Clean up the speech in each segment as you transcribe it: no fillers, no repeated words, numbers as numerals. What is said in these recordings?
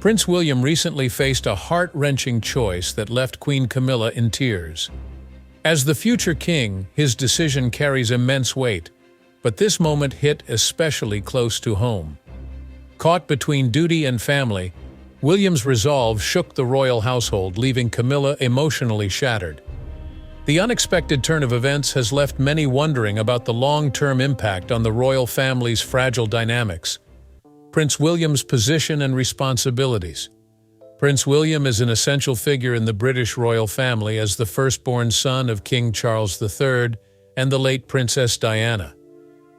Prince William recently faced a heart-wrenching choice that left Queen Camilla in tears. As the future king, his decision carries immense weight, but this moment hit especially close to home. Caught between duty and family, William's resolve shook the royal household, leaving Camilla emotionally shattered. The unexpected turn of events has left many wondering about the long-term impact on the royal family's fragile dynamics. Prince William's position and responsibilities. Prince William is an essential figure in the British royal family as the firstborn son of King Charles III and the late Princess Diana.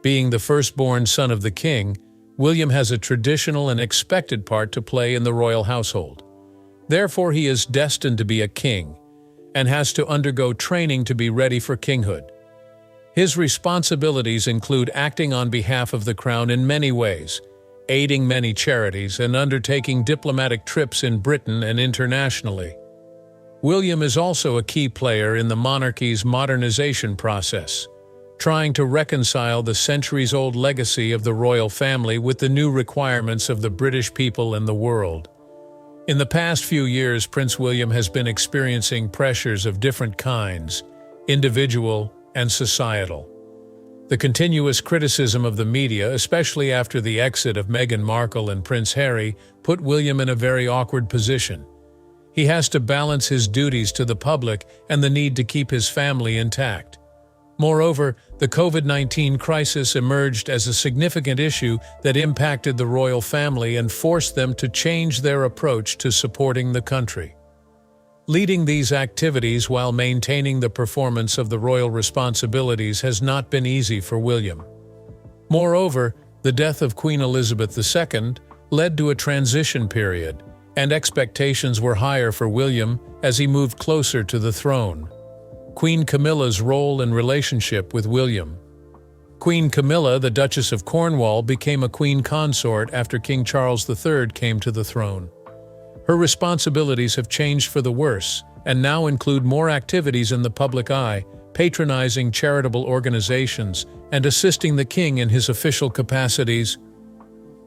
Being the firstborn son of the king, William has a traditional and expected part to play in the royal household. Therefore, he is destined to be a king and has to undergo training to be ready for kinghood. His responsibilities include acting on behalf of the crown in many ways, aiding many charities, and undertaking diplomatic trips in Britain and internationally. William is also a key player in the monarchy's modernization process, trying to reconcile the centuries-old legacy of the royal family with the new requirements of the British people and the world. In the past few years, Prince William has been experiencing pressures of different kinds, individual and societal. The continuous criticism of the media, especially after the exit of Meghan Markle and Prince Harry, put William in a very awkward position. He has to balance his duties to the public and the need to keep his family intact. Moreover, the COVID-19 crisis emerged as a significant issue that impacted the royal family and forced them to change their approach to supporting the country. Leading these activities while maintaining the performance of the royal responsibilities has not been easy for William. Moreover, the death of Queen Elizabeth II led to a transition period, and expectations were higher for William as he moved closer to the throne. Queen Camilla's role and relationship with William. Queen Camilla, the Duchess of Cornwall, became a queen consort after King Charles III came to the throne. Her responsibilities have changed for the worse and now include more activities in the public eye, patronizing charitable organizations, and assisting the king in his official capacities.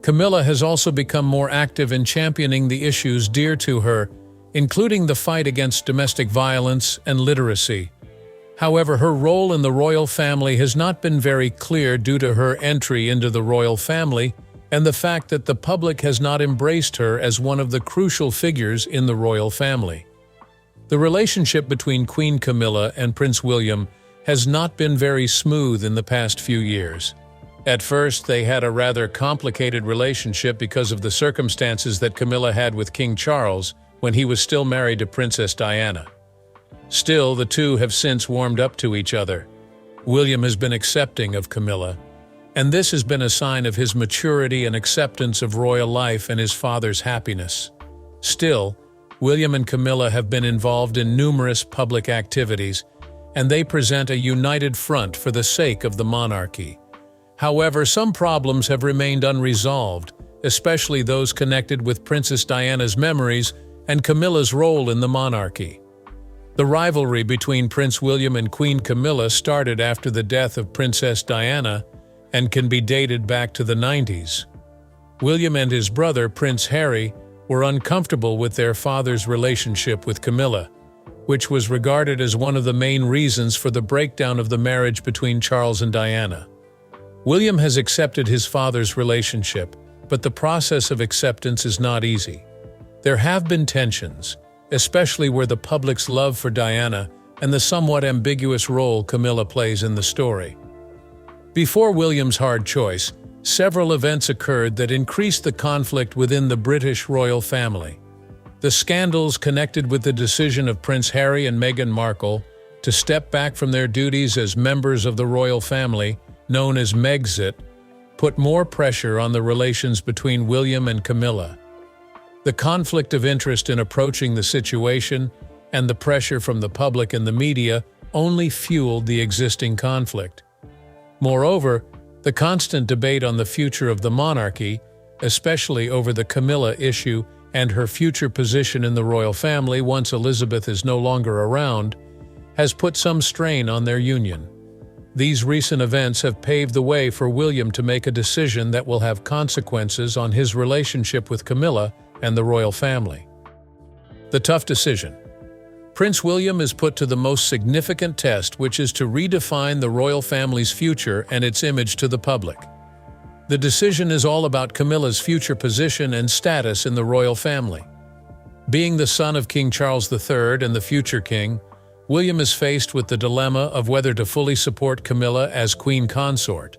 Camilla has also become more active in championing the issues dear to her, including the fight against domestic violence and literacy. However, her role in the royal family has not been very clear due to her entry into the royal family and the fact that the public has not embraced her as one of the crucial figures in the royal family. The relationship between Queen Camilla and Prince William has not been very smooth in the past few years. At first, they had a rather complicated relationship because of the circumstances that Camilla had with King Charles when he was still married to Princess Diana. Still, the two have since warmed up to each other. William has been accepting of Camilla, and this has been a sign of his maturity and acceptance of royal life and his father's happiness. Still, William and Camilla have been involved in numerous public activities, and they present a united front for the sake of the monarchy. However, some problems have remained unresolved, especially those connected with Princess Diana's memories and Camilla's role in the monarchy. The rivalry between Prince William and Queen Camilla started after the death of Princess Diana and can be dated back to the 90s. William and his brother, Prince Harry, were uncomfortable with their father's relationship with Camilla, which was regarded as one of the main reasons for the breakdown of the marriage between Charles and Diana. William has accepted his father's relationship, but the process of acceptance is not easy. There have been tensions, especially where the public's love for Diana and the somewhat ambiguous role Camilla plays in the story. Before William's hard choice, several events occurred that increased the conflict within the British royal family. The scandals connected with the decision of Prince Harry and Meghan Markle to step back from their duties as members of the royal family, known as Megxit, put more pressure on the relations between William and Camilla. The conflict of interest in approaching the situation and the pressure from the public and the media only fueled the existing conflict. Moreover, the constant debate on the future of the monarchy, especially over the Camilla issue and her future position in the royal family once Elizabeth is no longer around, has put some strain on their union. These recent events have paved the way for William to make a decision that will have consequences on his relationship with Camilla and the royal family. The tough decision. Prince William is put to the most significant test, which is to redefine the royal family's future and its image to the public. The decision is all about Camilla's future position and status in the royal family. Being the son of King Charles III and the future king, William is faced with the dilemma of whether to fully support Camilla as queen consort,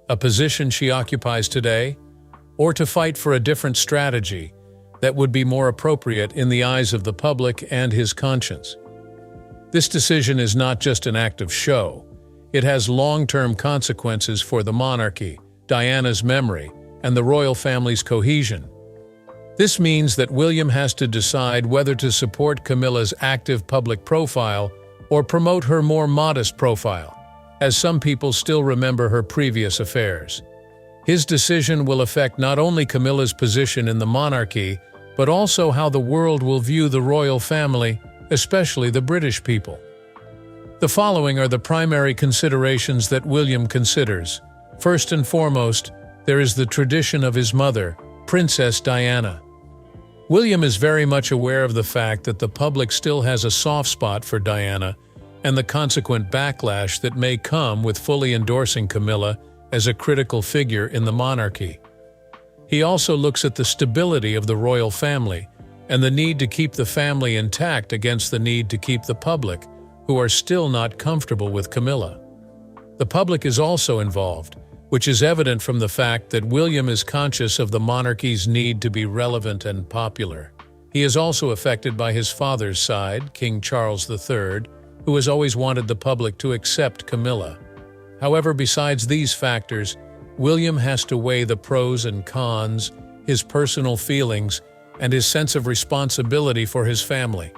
a position she occupies today, or to fight for a different strategy that would be more appropriate in the eyes of the public and his conscience. This decision is not just an act of show. It has long-term consequences for the monarchy, Diana's memory, and the royal family's cohesion. This means that William has to decide whether to support Camilla's active public profile or promote her more modest profile, as some people still remember her previous affairs. His decision will affect not only Camilla's position in the monarchy, but also how the world will view the royal family, especially the British people. The following are the primary considerations that William considers. First and foremost, there is the tradition of his mother, Princess Diana. William is very much aware of the fact that the public still has a soft spot for Diana and the consequent backlash that may come with fully endorsing Camilla as a critical figure in the monarchy. He also looks at the stability of the royal family and the need to keep the family intact against the need to keep the public, who are still not comfortable with Camilla. The public is also involved, which is evident from the fact that William is conscious of the monarchy's need to be relevant and popular. He is also affected by his father's side, King Charles III, who has always wanted the public to accept Camilla. However, besides these factors, William has to weigh the pros and cons, his personal feelings, and his sense of responsibility for his family.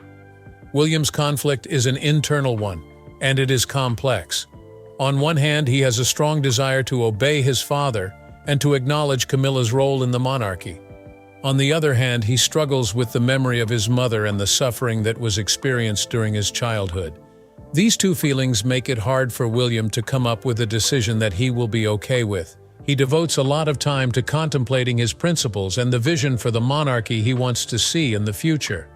William's conflict is an internal one, and it is complex. On one hand, he has a strong desire to obey his father and to acknowledge Camilla's role in the monarchy. On the other hand, he struggles with the memory of his mother and the suffering that was experienced during his childhood. These two feelings make it hard for William to come up with a decision that he will be okay with. He devotes a lot of time to contemplating his principles and the vision for the monarchy he wants to see in the future.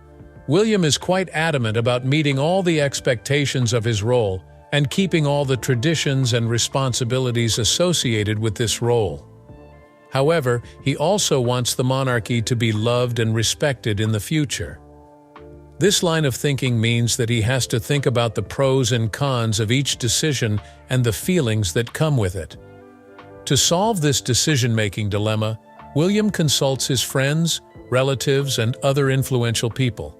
William is quite adamant about meeting all the expectations of his role and keeping all the traditions and responsibilities associated with this role. However, he also wants the monarchy to be loved and respected in the future. This line of thinking means that he has to think about the pros and cons of each decision and the feelings that come with it. To solve this decision-making dilemma, William consults his friends, relatives, and other influential people.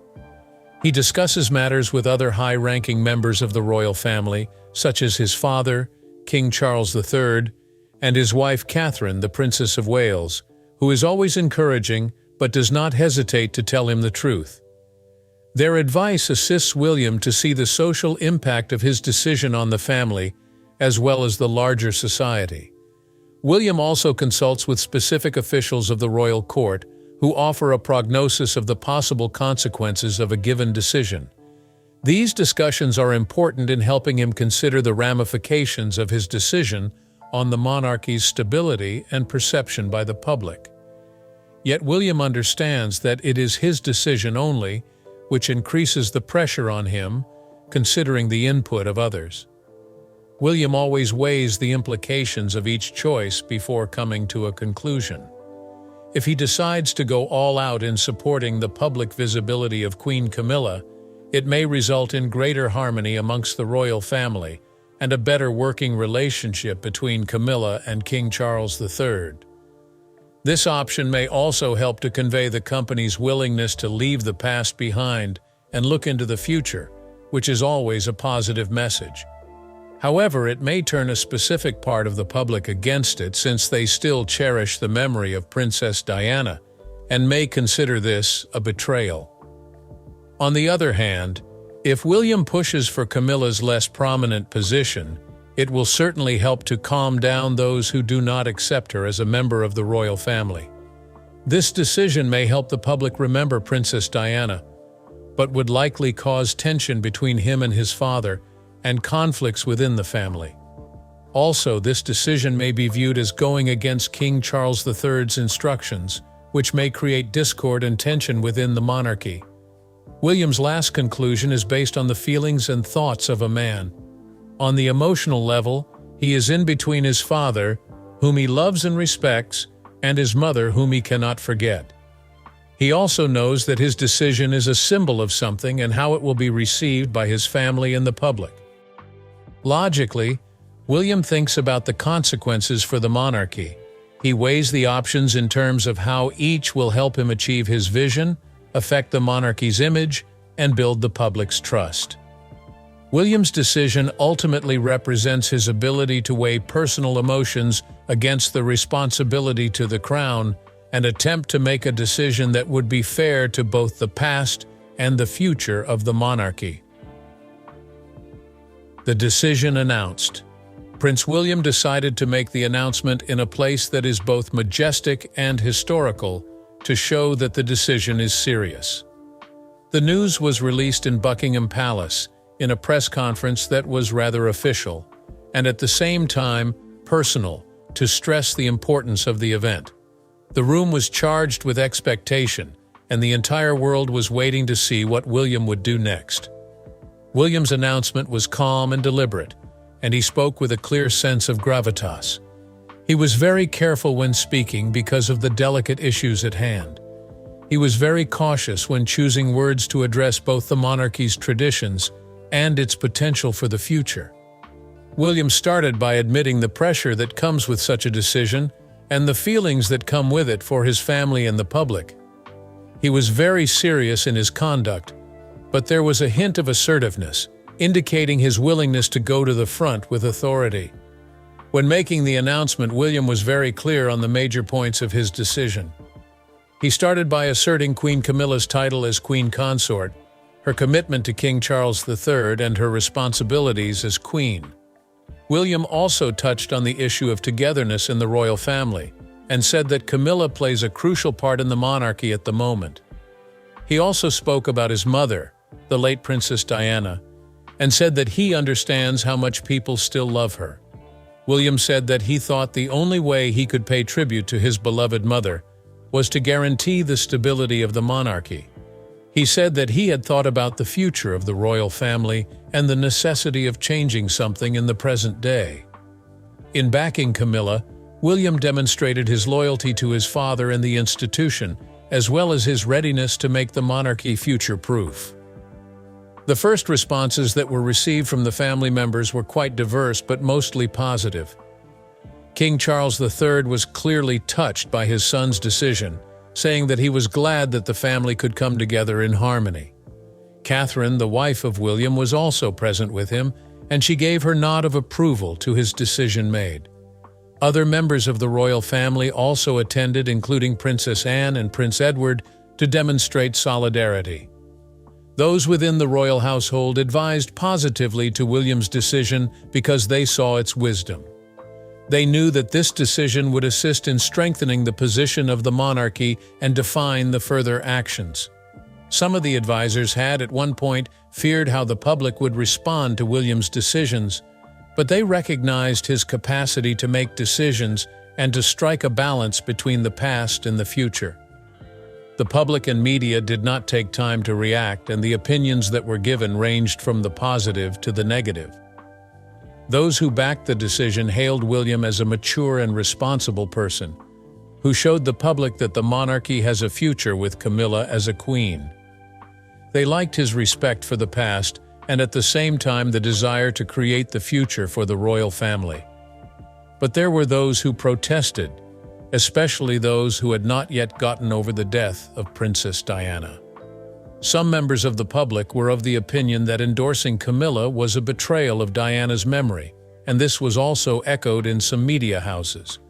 He discusses matters with other high-ranking members of the royal family, such as his father, King Charles III, and his wife Catherine, the Princess of Wales, who is always encouraging but does not hesitate to tell him the truth. Their advice assists William to see the social impact of his decision on the family, as well as the larger society. William also consults with specific officials of the royal court, who offer a prognosis of the possible consequences of a given decision. These discussions are important in helping him consider the ramifications of his decision on the monarchy's stability and perception by the public. Yet William understands that it is his decision only, which increases the pressure on him, considering the input of others. William always weighs the implications of each choice before coming to a conclusion. If he decides to go all out in supporting the public visibility of Queen Camilla, it may result in greater harmony amongst the royal family and a better working relationship between Camilla and King Charles III. This option may also help to convey the company's willingness to leave the past behind and look into the future, which is always a positive message. However, it may turn a specific part of the public against it since they still cherish the memory of Princess Diana and may consider this a betrayal. On the other hand, if William pushes for Camilla's less prominent position, it will certainly help to calm down those who do not accept her as a member of the royal family. This decision may help the public remember Princess Diana, but would likely cause tension between him and his father and conflicts within the family. Also, this decision may be viewed as going against King Charles III's instructions, which may create discord and tension within the monarchy. William's last conclusion is based on the feelings and thoughts of a man. On the emotional level, he is in between his father, whom he loves and respects, and his mother, whom he cannot forget. He also knows that his decision is a symbol of something and how it will be received by his family and the public. Logically, William thinks about the consequences for the monarchy. He weighs the options in terms of how each will help him achieve his vision, affect the monarchy's image, and build the public's trust. William's decision ultimately represents his ability to weigh personal emotions against the responsibility to the crown and attempt to make a decision that would be fair to both the past and the future of the monarchy. The decision announced. Prince William decided to make the announcement in a place that is both majestic and historical to show that the decision is serious. The news was released in Buckingham Palace in a press conference that was rather official, and at the same time personal, to stress the importance of the event. The room was charged with expectation, and the entire world was waiting to see what William would do next. William's announcement was calm and deliberate, and he spoke with a clear sense of gravitas. He was very careful when speaking because of the delicate issues at hand. He was very cautious when choosing words to address both the monarchy's traditions and its potential for the future. William started by admitting the pressure that comes with such a decision and the feelings that come with it for his family and the public. He was very serious in his conduct, but there was a hint of assertiveness, indicating his willingness to go to the front with authority. When making the announcement, William was very clear on the major points of his decision. He started by asserting Queen Camilla's title as Queen Consort, her commitment to King Charles III, and her responsibilities as Queen. William also touched on the issue of togetherness in the royal family, and said that Camilla plays a crucial part in the monarchy at the moment. He also spoke about his mother, the late Princess Diana, and said that he understands how much people still love her. William said that he thought the only way he could pay tribute to his beloved mother was to guarantee the stability of the monarchy. He said that he had thought about the future of the royal family and the necessity of changing something in the present day. In backing Camilla, William demonstrated his loyalty to his father and the institution, as well as his readiness to make the monarchy future-proof. The first responses that were received from the family members were quite diverse but mostly positive. King Charles III was clearly touched by his son's decision, saying that he was glad that the family could come together in harmony. Catherine, the wife of William, was also present with him, and she gave her nod of approval to his decision made. Other members of the royal family also attended, including Princess Anne and Prince Edward, to demonstrate solidarity. Those within the royal household advised positively to William's decision because they saw its wisdom. They knew that this decision would assist in strengthening the position of the monarchy and define the further actions. Some of the advisors had, at one point, feared how the public would respond to William's decisions, but they recognized his capacity to make decisions and to strike a balance between the past and the future. The public and media did not take time to react, and the opinions that were given ranged from the positive to the negative. Those who backed the decision hailed William as a mature and responsible person, who showed the public that the monarchy has a future with Camilla as a queen. They liked his respect for the past and at the same time the desire to create the future for the royal family. But there were those who protested, especially those who had not yet gotten over the death of Princess Diana. Some members of the public were of the opinion that endorsing Camilla was a betrayal of Diana's memory, and this was also echoed in some media houses.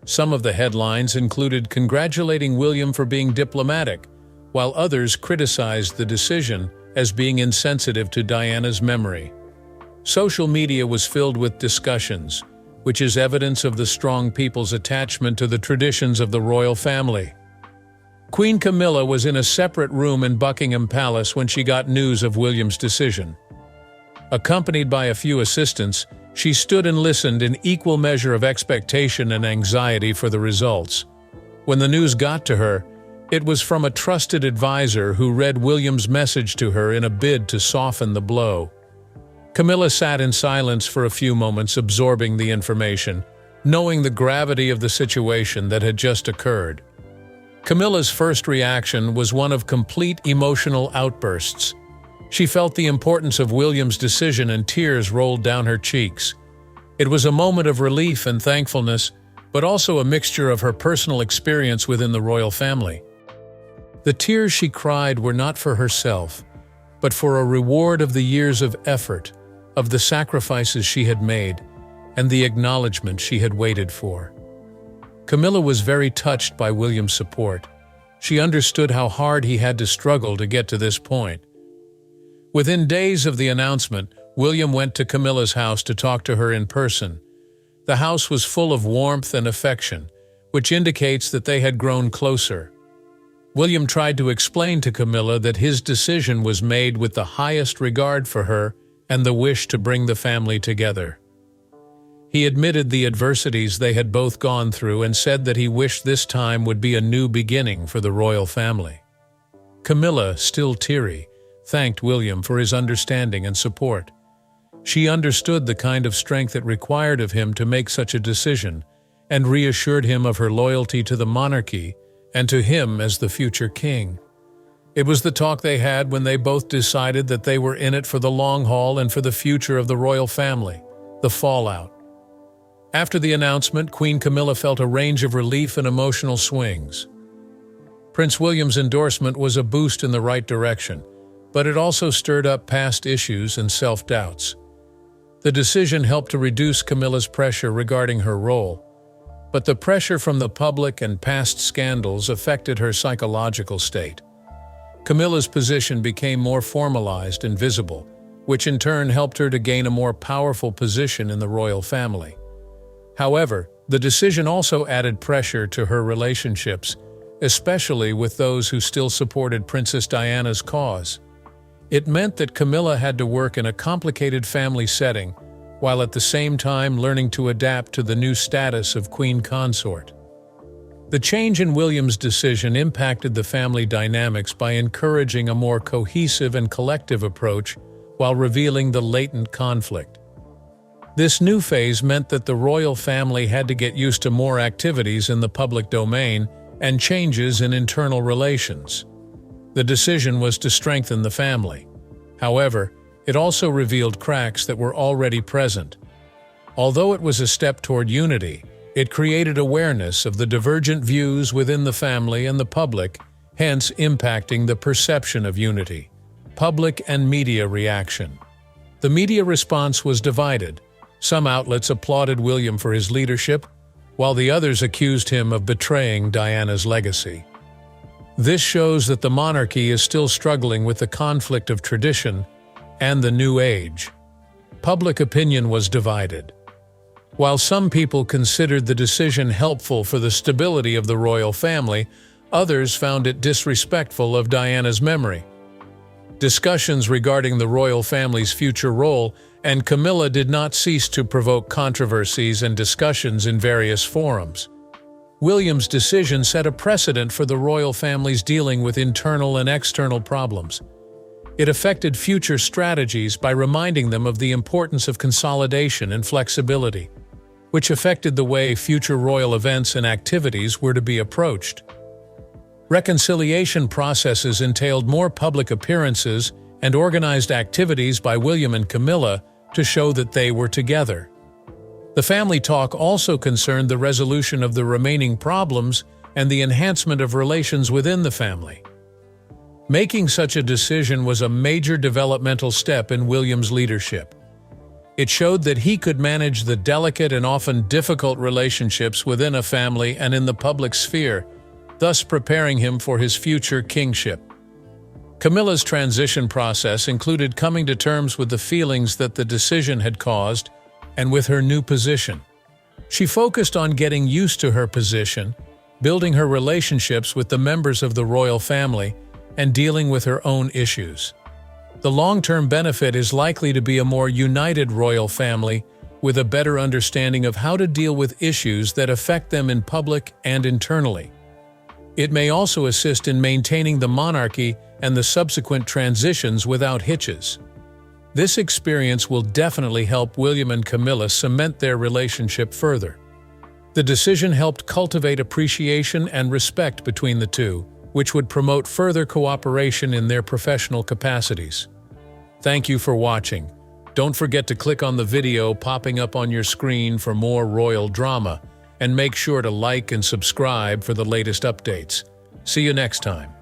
Some of the headlines included congratulating William for being diplomatic, while others criticized the decision as being insensitive to Diana's memory. Social media was filled with discussions, which is evidence of the strong people's attachment to the traditions of the royal family. Queen Camilla was in a separate room in Buckingham Palace when she got news of William's decision. Accompanied by a few assistants, she stood and listened in equal measure of expectation and anxiety for the results. When the news got to her, it was from a trusted advisor who read William's message to her in a bid to soften the blow. Camilla sat in silence for a few moments, absorbing the information, knowing the gravity of the situation that had just occurred. Camilla's first reaction was one of complete emotional outbursts. She felt the importance of William's decision and tears rolled down her cheeks. It was a moment of relief and thankfulness, but also a mixture of her personal experience within the royal family. The tears she cried were not for herself, but for a reward of the years of effort, of the sacrifices she had made, and the acknowledgement she had waited for. Camilla was very touched by William's support. She understood how hard he had to struggle to get to this point. Within days of the announcement, William went to Camilla's house to talk to her in person. The house was full of warmth and affection, which indicates that they had grown closer. William tried to explain to Camilla that his decision was made with the highest regard for her and the wish to bring the family together. He admitted the adversities they had both gone through and said that he wished this time would be a new beginning for the royal family. Camilla, still teary, thanked William for his understanding and support. She understood the kind of strength it required of him to make such a decision, and reassured him of her loyalty to the monarchy and to him as the future king. It was the talk they had when they both decided that they were in it for the long haul and for the future of the royal family, the fallout. After the announcement, Queen Camilla felt a range of relief and emotional swings. Prince William's endorsement was a boost in the right direction, but it also stirred up past issues and self-doubts. The decision helped to reduce Camilla's pressure regarding her role, but the pressure from the public and past scandals affected her psychological state. Camilla's position became more formalized and visible, which in turn helped her to gain a more powerful position in the royal family. However, the decision also added pressure to her relationships, especially with those who still supported Princess Diana's cause. It meant that Camilla had to work in a complicated family setting, while at the same time learning to adapt to the new status of queen consort. The change in William's decision impacted the family dynamics by encouraging a more cohesive and collective approach while revealing the latent conflict. This new phase meant that the royal family had to get used to more activities in the public domain and changes in internal relations. The decision was to strengthen the family. However, it also revealed cracks that were already present. Although it was a step toward unity, it created awareness of the divergent views within the family and the public, hence impacting the perception of unity. Public and media reaction. The media response was divided. Some outlets applauded William for his leadership, while the others accused him of betraying Diana's legacy. This shows that the monarchy is still struggling with the conflict of tradition and the new age. Public opinion was divided. While some people considered the decision helpful for the stability of the royal family, others found it disrespectful of Diana's memory. Discussions regarding the royal family's future role and Camilla did not cease to provoke controversies and discussions in various forums. William's decision set a precedent for the royal family's dealing with internal and external problems. It affected future strategies by reminding them of the importance of consolidation and flexibility, which affected the way future royal events and activities were to be approached. Reconciliation processes entailed more public appearances and organized activities by William and Camilla to show that they were together. The family talk also concerned the resolution of the remaining problems and the enhancement of relations within the family. Making such a decision was a major developmental step in William's leadership. It showed that he could manage the delicate and often difficult relationships within a family and in the public sphere, thus preparing him for his future kingship. Camilla's transition process included coming to terms with the feelings that the decision had caused and with her new position. She focused on getting used to her position, building her relationships with the members of the royal family, and dealing with her own issues. The long-term benefit is likely to be a more united royal family with a better understanding of how to deal with issues that affect them in public and internally. It may also assist in maintaining the monarchy and the subsequent transitions without hitches. This experience will definitely help William and Camilla cement their relationship further. The decision helped cultivate appreciation and respect between the two, which would promote further cooperation in their professional capacities. Thank you for watching. Don't forget to click on the video popping up on your screen for more royal drama, and make sure to like and subscribe for the latest updates. See you next time.